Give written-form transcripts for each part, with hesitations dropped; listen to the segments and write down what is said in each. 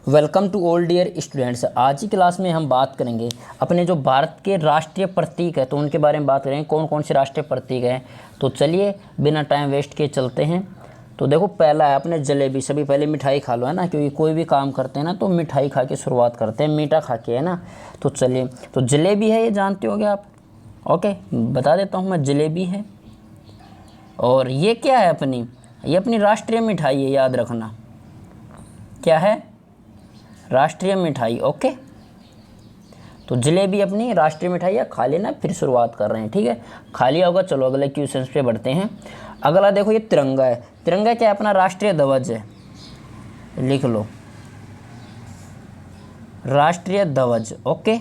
Welcome to all dear students. आज की class में हम बात करेंगे अपने जो भारत के राष्ट्रीय प्रतीक है तो उनके बारे में बात करेंगे, कौन कौन से राष्ट्रीय प्रतीक हैं। तो चलिए बिना टाइम वेस्ट किए चलते हैं। तो देखो, पहला है अपने जलेबी। सभी पहले मिठाई खा लो, है ना, क्योंकि कोई भी काम करते हैं ना तो मिठाई खा के शुरुआत करते हैं, मीठा खा के, है ना। तो चलिए, तो जलेबी है, ये जानते होगे आप। ओके, बता देता हूँ मैं, जलेबी है। और ये क्या है अपनी, ये अपनी राष्ट्रीय मिठाई है, याद रखना। क्या है? राष्ट्रीय मिठाई। ओके, तो जलेबी अपनी राष्ट्रीय मिठाई है, खा लेना, फिर शुरुआत कर रहे हैं, ठीक है। खा लिया होगा। चलो अगले क्वेश्चन पे बढ़ते हैं। अगला देखो, ये तिरंगा है। तिरंगा क्या है? अपना राष्ट्रीय ध्वज है, लिख लो, राष्ट्रीय ध्वज। ओके,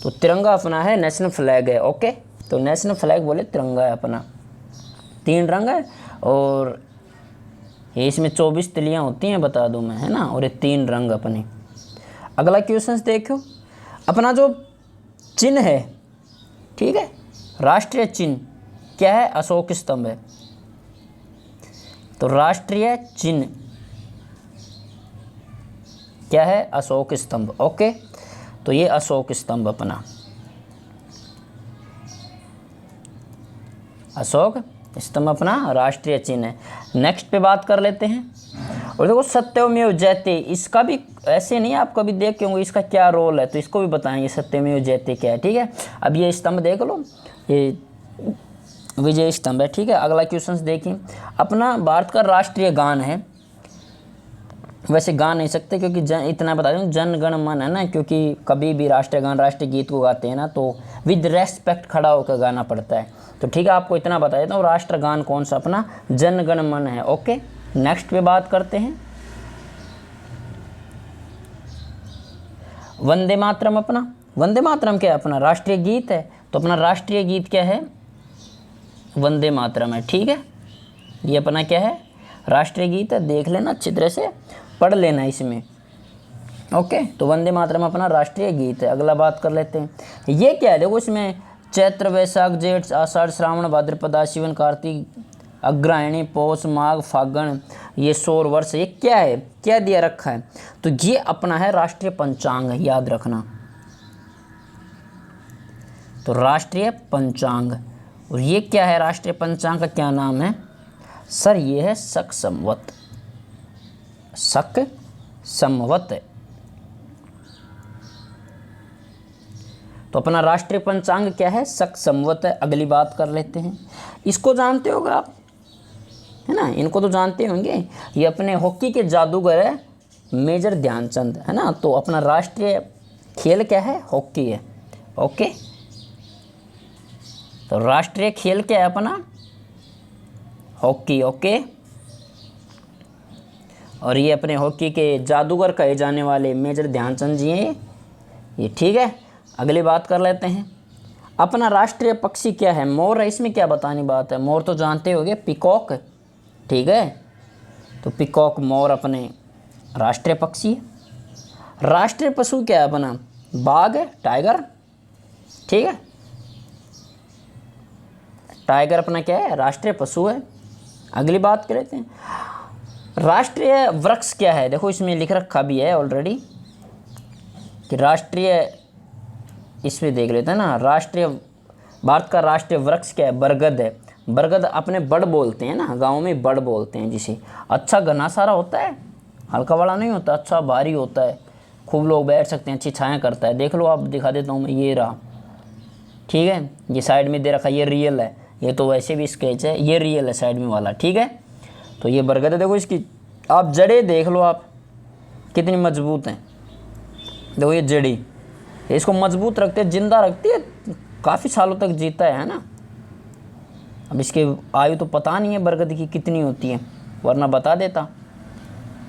तो तिरंगा अपना है, नेशनल फ्लैग है। ओके, तो नेशनल फ्लैग बोले तिरंगा है अपना। 3 रंग है और ये इसमें 24 तिलियाँ होती हैं, बता दूं मैं, है ना। और ये 3 रंग अपने। अगला क्वेश्चन देखो, अपना जो चिन्ह है, ठीक है, राष्ट्रीय चिन्ह क्या है? अशोक स्तंभ है। तो राष्ट्रीय चिन्ह क्या है? अशोक स्तंभ। ओके, तो ये अशोक स्तंभ अपना, अशोक स्तंभ अपना राष्ट्रीय चिन्ह है। नेक्स्ट पे बात कर लेते हैं। और देखो, सत्यमेव जयते, इसका भी ऐसे नहीं, आप कभी देख के होंगे इसका क्या रोल है, तो इसको भी बताएंगे सत्यमेव जयते क्या है, ठीक है। अब ये स्तंभ देख लो, ये विजय स्तंभ है, ठीक है। अगला क्वेश्चन देखिए, अपना भारत का राष्ट्रीय गान है। वैसे गा नहीं सकते क्योंकि इतना बता दूं, जन गण मन, है ना, क्योंकि कभी भी राष्ट्रीय गान, राष्ट्रीय गीत को गाते हैं ना तो विद रेस्पेक्ट खड़ा होकर गाना पड़ता है। तो ठीक है, आपको इतना बता देता हूँ, राष्ट्रगान कौन सा? अपना जन गण मन है। ओके, नेक्स्ट पे बात करते हैं। वंदे मातरम, अपना वंदे मातरम क्या है? अपना राष्ट्रीय गीत है। तो अपना राष्ट्रीय गीत क्या है? वंदे मातरम है, ठीक है। ये अपना क्या है? राष्ट्रीय गीत है। देख लेना अच्छी तरह से, पढ़ लेना इसमें। ओके, तो वंदे मातरम अपना राष्ट्रीय गीत है। अगला बात कर लेते हैं, ये क्या है? देखो, इसमें चैत्र, वैशाख, जेठ, आषाढ़, श्रावण, भाद्रपद, आश्विन, कार्तिक, अग्रहायणी, पौष, माघ, फागण, ये सौर वर्ष, ये क्या है? क्या दिया रखा है? तो ये अपना है राष्ट्रीय पंचांग, याद रखना। तो राष्ट्रीय पंचांग। और ये क्या है? राष्ट्रीय पंचांग का क्या नाम है सर? ये है शक संवत। शक संवत। तो अपना राष्ट्रीय पंचांग क्या है? शक संवत है। अगली बात कर लेते हैं, इसको जानते होगे आप, है ना, इनको तो जानते होंगे। ये अपने हॉकी के जादूगर है, मेजर ध्यानचंद, है ना। तो अपना राष्ट्रीय खेल क्या है? हॉकी है। ओके, तो राष्ट्रीय खेल क्या है अपना? हॉकी। ओके, और ये अपने हॉकी के जादूगर कहे जाने वाले मेजर ध्यानचंद जी हैं ये, ठीक है। अगली बात कर लेते हैं, अपना राष्ट्रीय पक्षी क्या है? मोर है। इसमें क्या बतानी बात है? मोर तो जानते होगे, पिकॉक, ठीक है। तो पिकॉक, मोर अपने राष्ट्रीय पक्षी है। राष्ट्रीय पशु क्या है अपना? बाघ है, टाइगर, ठीक है। टाइगर अपना क्या है? राष्ट्रीय पशु है। अगली बात कर लेते हैं, राष्ट्रीय वृक्ष क्या है? देखो, इसमें लिख रखा भी है ऑलरेडी कि राष्ट्रीय, इसमें देख लेते हैं ना, राष्ट्रीय, भारत का राष्ट्रीय वृक्ष क्या है? बरगद है। बरगद अपने बड़ बोलते हैं ना, गाँव में बड़ बोलते हैं जिसे। अच्छा घना सारा होता है, हल्का वाला नहीं होता, अच्छा भारी होता है, खूब लोग बैठ सकते हैं, अच्छी छाया करता है। देख लो, आप दिखा देता हूँ मैं, ये रहा, ठीक है। ये साइड में दे रखा, ये रियल है, ये तो वैसे भी स्केच है, ये रियल है साइड में वाला, ठीक है। तो ये बरगद है। देखो, इसकी आप जड़ें देख लो, आप कितनी मजबूत हैं। देखो, ये जड़ी, इसको मजबूत रखते हैं, जिंदा रखती है, काफ़ी सालों तक जीता है ना। अब इसकी आयु तो पता नहीं है बरगद की कितनी होती है, वरना बता देता।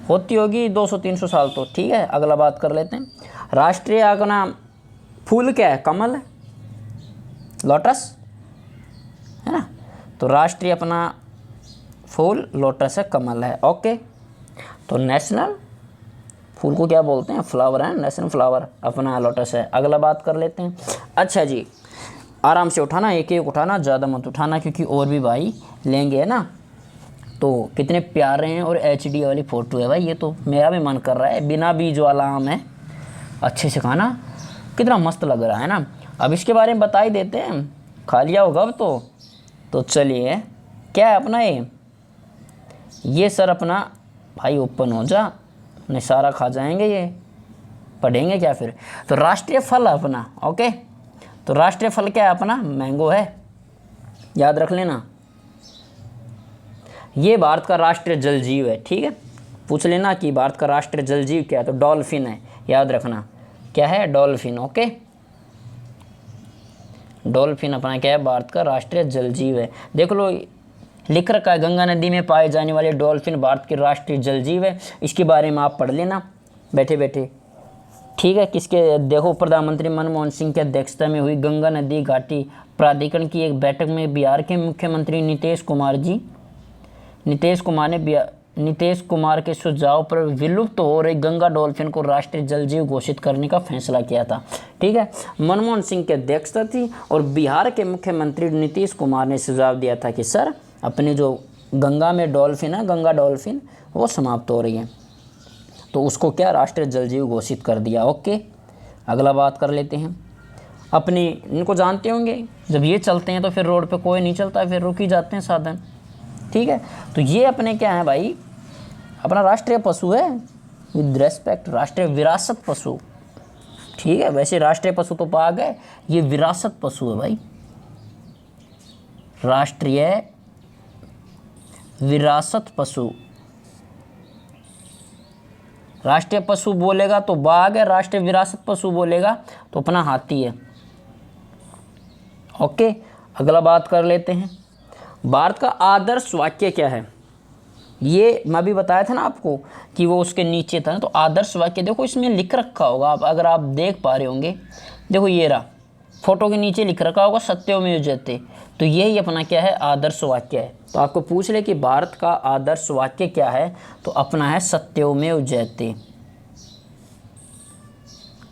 होती होगी 200-300 साल तो, ठीक है। अगला बात कर लेते हैं, राष्ट्रीय अपना फूल क्या है? कमल है, लोटस, है ना। तो राष्ट्रीय अपना फूल लोटस है, कमल है। ओके, तो नेशनल फूल को क्या बोलते हैं? फ्लावर है, नेशनल फ्लावर अपना लोटस है। अगला बात कर लेते हैं। अच्छा जी, आराम से उठाना, एक एक उठाना, ज़्यादा मत उठाना क्योंकि और भी भाई लेंगे, है ना। तो कितने प्यारे हैं और HD वाली फ़ोटो है भाई। ये तो मेरा भी मन कर रहा है, बिना बीज वाला आम है, अच्छे से खाना, कितना मस्त लग रहा है ना। अब इसके बारे में बता ही देते हैं, खा लिया होगा अब तो चलिए, क्या है अपना ये सर अपना भाई ओपन हो जा, नहीं सारा खा जाएंगे ये, पढ़ेंगे क्या फिर। तो राष्ट्रीय फल है अपना, ओके। तो राष्ट्रीय फल क्या है अपना, मैंगो है, याद रख लेना। ये भारत का राष्ट्रीय जल जीव है, ठीक है, पूछ लेना कि भारत का राष्ट्रीय जल जीव क्या है, तो डॉल्फिन है, याद रखना क्या है, डॉल्फिन, ओके। डॉल्फिन अपना क्या है, भारत का राष्ट्रीय जल जीव है। देख लो लिख रखा है, गंगा नदी में पाए जाने वाले डॉल्फिन भारत की राष्ट्रीय जल जीव है। इसके बारे में आप पढ़ लेना बैठे बैठे, ठीक है। किसके, देखो प्रधानमंत्री मनमोहन सिंह की अध्यक्षता में हुई गंगा नदी घाटी प्राधिकरण की एक बैठक में बिहार के मुख्यमंत्री नीतीश कुमार के सुझाव पर विलुप्त हो रही गंगा डॉल्फिन को राष्ट्रीय जल जीव घोषित करने का फैसला किया था, ठीक है। मनमोहन सिंह की अध्यक्षता थी और बिहार के मुख्यमंत्री नीतीश कुमार ने सुझाव दिया था कि सर अपनी जो गंगा में डॉल्फिन है, गंगा डॉल्फिन वो समाप्त हो रही है, तो उसको क्या राष्ट्रीय जल जीव घोषित कर दिया, ओके। अगला बात कर लेते हैं अपनी, इनको जानते होंगे, जब ये चलते हैं तो फिर रोड पे कोई नहीं चलता, फिर रुक ही जाते हैं साधन, ठीक है। तो ये अपने क्या है भाई, अपना राष्ट्रीय पशु है विद रेस्पेक्ट, राष्ट्रीय विरासत पशु, ठीक है। वैसे राष्ट्रीय पशु तो पाग है, ये विरासत पशु है भाई, राष्ट्रीय विरासत पशु। राष्ट्रीय पशु बोलेगा तो बाघ है, राष्ट्रीय विरासत पशु बोलेगा तो अपना हाथी है, ओके। अगला बात कर लेते हैं, भारत का आदर्श वाक्य क्या है। ये मैं भी बताया था ना आपको कि वो उसके नीचे था, तो आदर्श वाक्य देखो इसमें लिख रखा होगा, आप अगर आप देख पा रहे होंगे, देखो ये रहा फोटो के नीचे लिख रखा होगा सत्यमेव जयते, तो यही अपना क्या है, आदर्श वाक्य है। तो आपको पूछ ले कि भारत का आदर्श वाक्य क्या है, तो अपना है सत्यमेव जयते,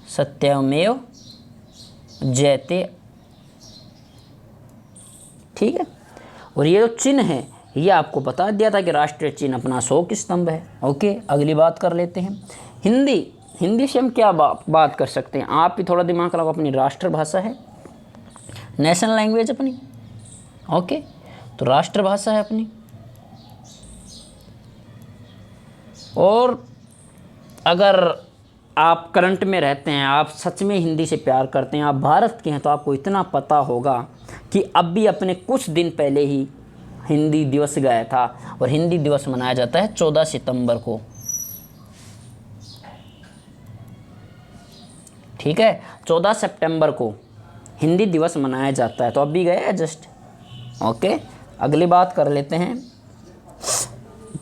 सत्यमेव जयते, ठीक है। और ये जो चिन्ह है ये आपको बता दिया था कि राष्ट्रीय चिन्ह अपना अशोक स्तंभ है, ओके। अगली बात कर लेते हैं हिंदी से हम क्या बात कर सकते हैं, आप भी थोड़ा दिमाग लगाओ, अपनी राष्ट्रभाषा है, नेशनल लैंग्वेज अपनी, ओके। तो राष्ट्रभाषा है अपनी। और अगर आप करंट में रहते हैं, आप सच में हिंदी से प्यार करते हैं, आप भारत के हैं, तो आपको इतना पता होगा कि अब भी अपने कुछ दिन पहले ही हिंदी दिवस गया था, और हिंदी दिवस मनाया जाता है 14 सितंबर को, ठीक है। 14 सितंबर को हिंदी दिवस मनाया जाता है, तो अब भी गए हैं जस्ट, ओके। अगली बात कर लेते हैं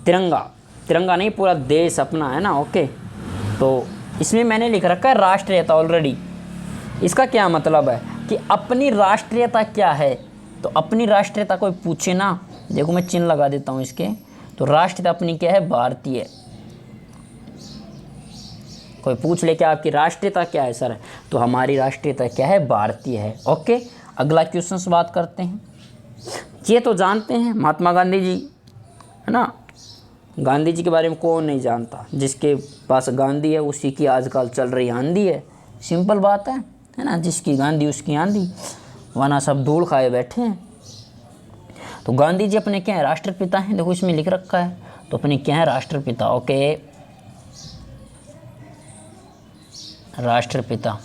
तिरंगा नहीं पूरा देश अपना है ना, ओके। तो इसमें मैंने लिख रखा है राष्ट्रीयता ऑलरेडी। इसका क्या मतलब है कि अपनी राष्ट्रीयता क्या है, तो अपनी राष्ट्रीयता कोई पूछे ना, देखो मैं चिन्ह लगा देता हूँ इसके, तो राष्ट्रीयता अपनी क्या है, भारतीय। कोई पूछ ले कि आपकी राष्ट्रीयता क्या है सर, तो हमारी राष्ट्रीयता क्या है, भारतीय है, ओके। अगला क्वेश्चन से बात करते हैं, ये तो जानते हैं महात्मा गांधी जी, है ना। गांधी जी के बारे में कौन नहीं जानता, जिसके पास गांधी है उसी की आजकल चल रही आंधी है, सिंपल बात है ना, जिसकी गांधी उसकी आंधी, वरना सब धूल खाए बैठे हैं। तो गांधी जी अपने क्या है, राष्ट्रपिता हैं, देखो इसमें लिख रखा है, तो अपने क्या है, राष्ट्रपिता, ओके, राष्ट्रपिता।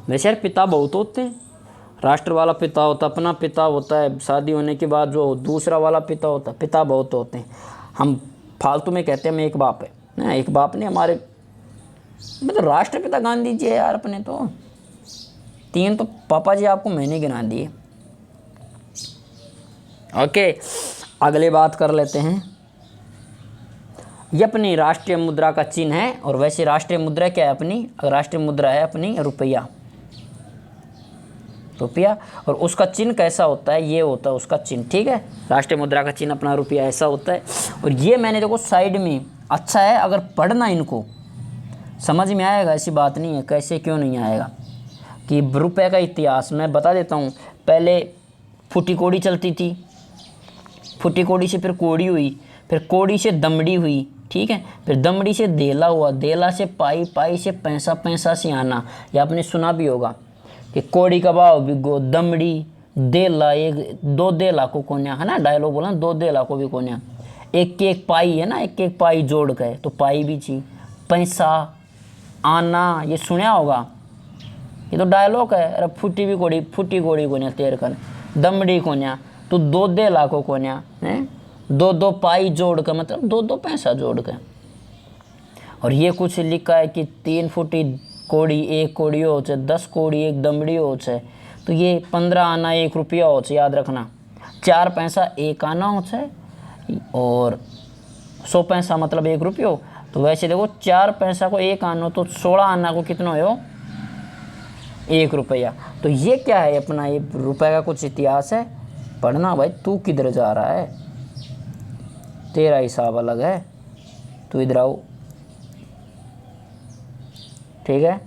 वैसे यार पिता बहुत होते हैं, राष्ट्र वाला पिता होता है, अपना पिता होता है, शादी होने के बाद जो दूसरा वाला पिता होता है, पिता बहुत होते हैं। हम फालतू में कहते हैं मैं एक बाप है ना, एक बाप नहीं, हमारे मतलब राष्ट्रपिता गांधी जी है यार अपने, तो 3 तो पापा जी आपको मैंने गिना दिए, ओके। अगले बात कर लेते हैं, ये अपनी राष्ट्रीय मुद्रा का चिन्ह है, और वैसे राष्ट्रीय मुद्रा क्या है अपनी, राष्ट्रीय मुद्रा है अपनी रुपया, और उसका चिन्ह कैसा होता है, ये होता है उसका चिन्ह, ठीक है। राष्ट्रीय मुद्रा का चिन्ह अपना रुपया ऐसा होता है। और ये मैंने देखो साइड में अच्छा है, अगर पढ़ना इनको समझ में आएगा, ऐसी बात नहीं है, कैसे क्यों नहीं आएगा, कि रुपये का इतिहास मैं बता देता हूँ। पहले फूटी कौड़ी चलती थी, फुटी कोड़ी से फिर कोड़ी हुई, फिर कोड़ी से दमड़ी हुई, ठीक है, फिर दमड़ी से देला हुआ, देला से पाई, पाई से पैसा, पैसा से आना। या आपने सुना भी होगा कि कोड़ी का भाव बिगो दमड़ी देला, एक दो देला को कोन्या, है ना, डायलॉग बोला, दो देला को भी कोन्या, एक के एक पाई है ना, एक के एक पाई जोड़ गए तो पाई भी छी, पैसा आना, ये सुना होगा, ये तो डायलॉग है। अरे फुटी भी कोड़ी, फुटी कोड़ी कोन्या तेर कर, दमड़ी कोन्या तो दो देला को कोन्या है, दो दो पाई जोड़ कर, मतलब दो दो पैसा जोड़ कर। और ये कुछ लिखा है कि 3 फुटी कोड़ी एक कोड़ी हो छे, 10 कोड़ी एक दमड़ी हो छे, तो ये 15 आना 1 रुपया हो छे, याद रखना। 4 पैसा 1 आना हो छे और 100 पैसा मतलब 1 रुपयो। तो वैसे देखो 4 पैसा को 1 आना तो 16 आना को कितना हो, 1 रुपया। तो ये क्या है अपना, ये रुपए का कुछ इतिहास है, पढ़ना भाई। तू किधर जा रहा है, तेरा हिसाब अलग है, तू इधर आओ, ठीक है।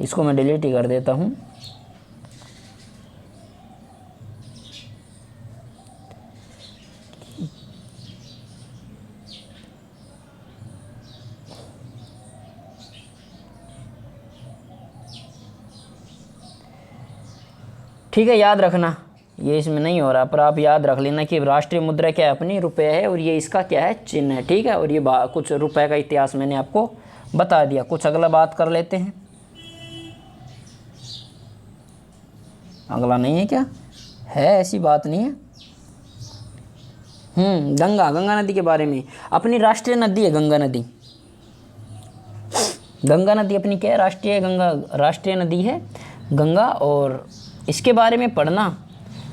इसको मैं डिलीट ही कर देता हूँ। ठीक है, याद रखना, ये इसमें नहीं हो रहा, पर आप याद रख लेना कि राष्ट्रीय मुद्रा क्या है अपनी, रुपये है, और ये इसका क्या है, चिन्ह है, ठीक है। और ये कुछ रुपए का इतिहास मैंने आपको बता दिया। कुछ अगला बात कर लेते हैं। अगला नहीं है क्या, है ऐसी बात नहीं है। गंगा नदी के बारे में, अपनी राष्ट्रीय नदी है गंगा नदी। गंगा नदी अपनी क्या है, राष्ट्रीय नदी है गंगा। और इसके बारे में पढ़ना,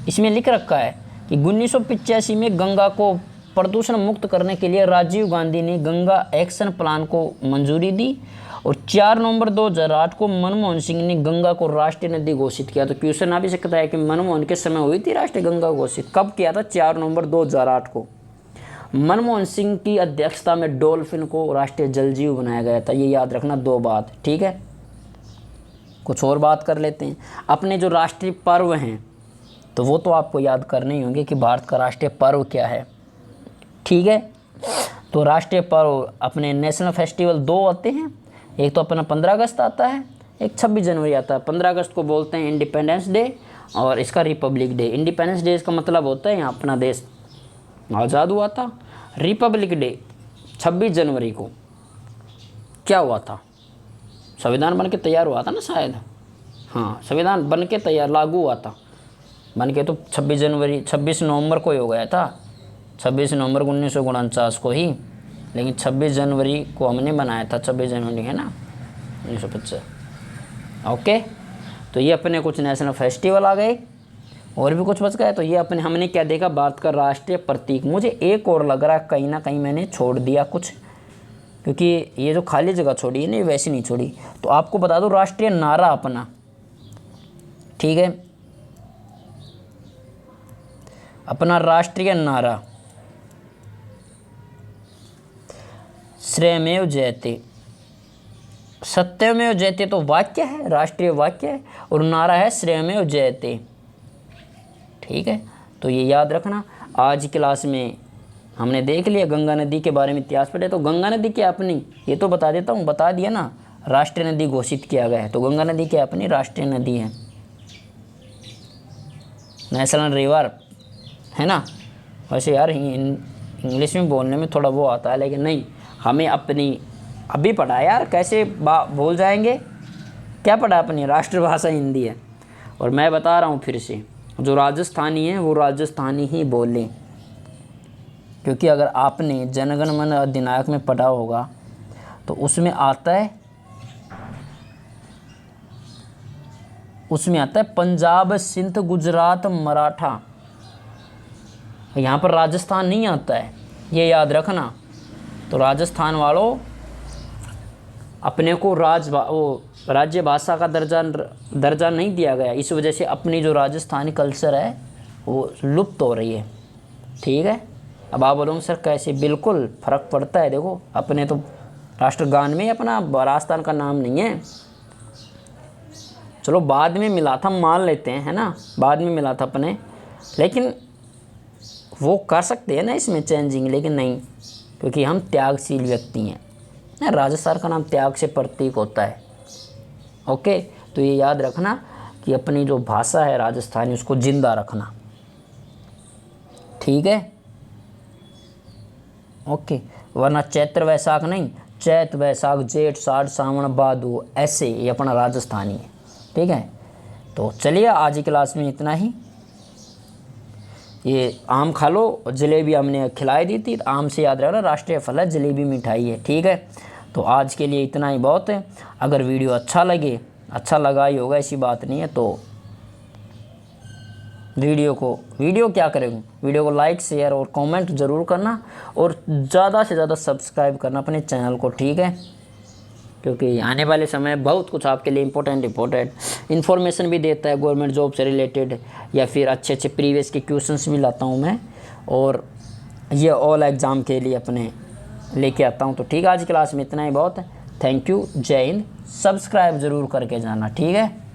इसमें लिख रखा है कि 1985 में गंगा को प्रदूषण मुक्त करने के लिए राजीव गांधी ने गंगा एक्शन प्लान को मंजूरी दी। और 4 नवंबर 2008 को मनमोहन सिंह ने गंगा को राष्ट्रीय नदी घोषित किया। तो क्वेश्चन आ भी सकता है कि मनमोहन के समय हुई थी राष्ट्रीय गंगा घोषित, कब किया था, 4 नवंबर 2008 को। मनमोहन सिंह की अध्यक्षता में डॉल्फिन को राष्ट्रीय जल जीव बनाया गया था। ये याद रखना 2 बात, ठीक है। कुछ और बात कर लेते हैं। अपने जो राष्ट्रीय पर्व हैं तो वो तो आपको याद करने ही होंगे कि भारत का राष्ट्रीय पर्व क्या है, ठीक है। तो राष्ट्रीय पर्व अपने नेशनल फेस्टिवल 2 आते हैं। एक तो अपना 15 अगस्त आता है, एक 26 जनवरी आता है। 15 अगस्त को बोलते हैं इंडिपेंडेंस डे और इसका रिपब्लिक डे। इंडिपेंडेंस डे का मतलब होता है यहाँ अपना देश आज़ाद हुआ था। रिपब्लिक डे 26 जनवरी को क्या हुआ था, संविधान बन के तैयार हुआ था ना शायद, हाँ संविधान बन के तैयार लागू हुआ था। बन के तो 26 नवंबर को ही हो गया था, 26 नवंबर 1949 को ही, लेकिन 26 जनवरी को हमने बनाया था, 26 जनवरी है ना 1950। ओके, तो ये अपने कुछ नेशनल फेस्टिवल आ गए और भी कुछ बच गए। तो ये अपने हमने क्या देखा, भारत का राष्ट्रीय प्रतीक। मुझे एक और लग रहा है कहीं ना कहीं मैंने छोड़ दिया कुछ, क्योंकि ये जो खाली जगह छोड़ी है नहीं वैसी नहीं छोड़ी। तो आपको बता दो राष्ट्रीय नारा अपना, ठीक है, अपना राष्ट्रीय नारा श्रेयमेव जयते। सत्यमेव जयते तो वाक्य है, राष्ट्रीय वाक्य है, और नारा है श्रेयमेव जयते, ठीक है। तो ये याद रखना। आज क्लास में हमने देख लिया गंगा नदी के बारे में इतिहास पढ़े। तो गंगा नदी क्या अपनी, ये तो बता देता हूँ, बता दिया ना, राष्ट्रीय नदी घोषित किया गया है। तो गंगा नदी क्या अपनी राष्ट्रीय नदी है, नेशनल रिवर है ना। वैसे यार इंग्लिश में बोलने में थोड़ा वो आता है, लेकिन नहीं, हमें अपनी अभी पढ़ा यार, कैसे भूल जाएंगे, क्या पढ़ा, अपनी राष्ट्रभाषा हिंदी है। और मैं बता रहा हूँ फिर से, जो राजस्थानी है वो राजस्थानी ही बोलें, क्योंकि अगर आपने जनगण मन अधिनायक में पढ़ा होगा तो उसमें आता है पंजाब, सिंध, गुजरात, मराठा। यहाँ पर राजस्थान नहीं आता है, ये याद रखना। तो राजस्थान वालों, अपने को राज्य भाषा का दर्जा नहीं दिया गया, इस वजह से अपनी जो राजस्थानी कल्चर है वो लुप्त हो रही है, ठीक है। अब आप बोलोगे सर कैसे, बिल्कुल फ़र्क पड़ता है। देखो अपने तो राष्ट्रगान में अपना राजस्थान का नाम नहीं है, चलो बाद में मिला था मान लेते हैं, है ना, बाद में मिला था अपने, लेकिन वो कर सकते हैं ना इसमें चेंजिंग, लेकिन नहीं, क्योंकि हम त्यागशील व्यक्ति हैं ना। राजस्थान का नाम त्याग से प्रतीक होता है। ओके, तो ये याद रखना कि अपनी जो भाषा है राजस्थानी उसको जिंदा रखना, ठीक है। ओके, वरना चैत्र वैसाख नहीं, चैत वैसाख जेठ साठ सावन भादो, ऐसे ये अपना राजस्थानी है, ठीक है। तो चलिए आज की क्लास में इतना ही। ये आम खा लो, जलेबी हमने खिलाई दी थी, आम से याद रखना राष्ट्रीय फल है, जलेबी मिठाई है, ठीक है। तो आज के लिए इतना ही बहुत है। अगर वीडियो अच्छा लगा ही होगा, ऐसी बात नहीं है, तो वीडियो क्या करेंगे, वीडियो को लाइक शेयर और कमेंट ज़रूर करना, और ज़्यादा से ज़्यादा सब्सक्राइब करना अपने चैनल को, ठीक है। क्योंकि आने वाले समय बहुत कुछ आपके लिए इम्पोर्टेंट इन्फॉर्मेशन भी देता है गवर्नमेंट जॉब से रिलेटेड, या फिर अच्छे अच्छे प्रीवियस के क्वेश्चंस भी लाता हूँ मैं, और ये ऑल एग्ज़ाम के लिए अपने लेके आता हूँ। तो ठीक है, आज की क्लास में इतना ही बहुत है। थैंक यू, जय हिंद। सब्सक्राइब ज़रूर करके जाना, ठीक है।